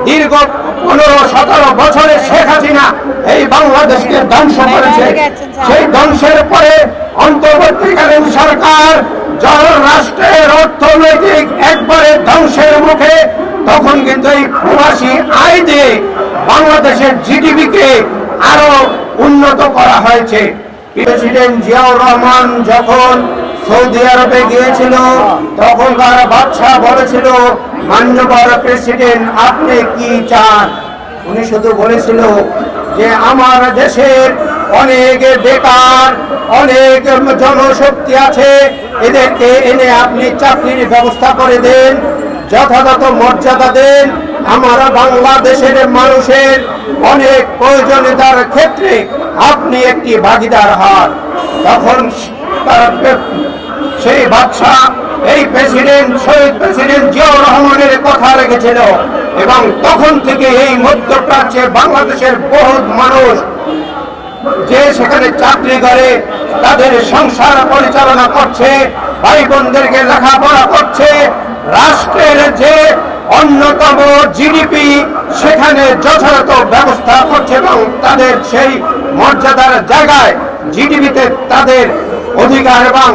দীর্ঘ 15-17 বছরে শেখ হাসিনা এই বাংলাদেশকে ধ্বংস করেছে। সেই ধ্বংসের পরে অন্তর্বর্তীকালীন সরকার যখন রাষ্ট্রের অর্থনৈতিক একবারে ধ্বংসের মুখে, তখন কিন্তু এই প্রবাসী আয় দিয়ে বাংলাদেশের জিডিপিকে আরো উন্নত করা হয়েছে। প্রেসিডেন্ট জিয়াউর রহমান যখন সৌদি আরবে গিয়েছিল, তখনকার বাদশাহ বলেছিল, মাননীয় প্রেসিডেন্ট আপনি কি চান? উনি শুধু বলেছিল যে আমার দেশের অনেক বেকার, অনেক জনশক্তি আছে, এদেরকে এনে আপনি চাকরির ব্যবস্থা করে দেন, যথাযথ মর্যাদা দেন। আমার বাংলাদেশের মানুষের অনেক প্রয়োজনীয়তার ক্ষেত্রে আপনি একটি ভাগিদার হন। তখন সেই বাদশাহ এই প্রেসিডেন্ট, শহীদ প্রেসিডেন্ট জিয়াউর রহমানের কথা রেখেছিল, এবং তখন থেকে এই মধ্যপ্রাচ্যে বাংলাদেশের বহুত মানুষ যে সেখানে চাকরি করে, তাদের সংসার পরিচালনা করছে, ভাই বোনদেরকে লেখাপড়া করছে, রাষ্ট্রের যে অন্যতম জিডিপি সেখানে যথাযথ ব্যবস্থা করছে, এবং তাদের সেই মর্যাদার জায়গায় জিডিপিতে তাদের অধিকার এবং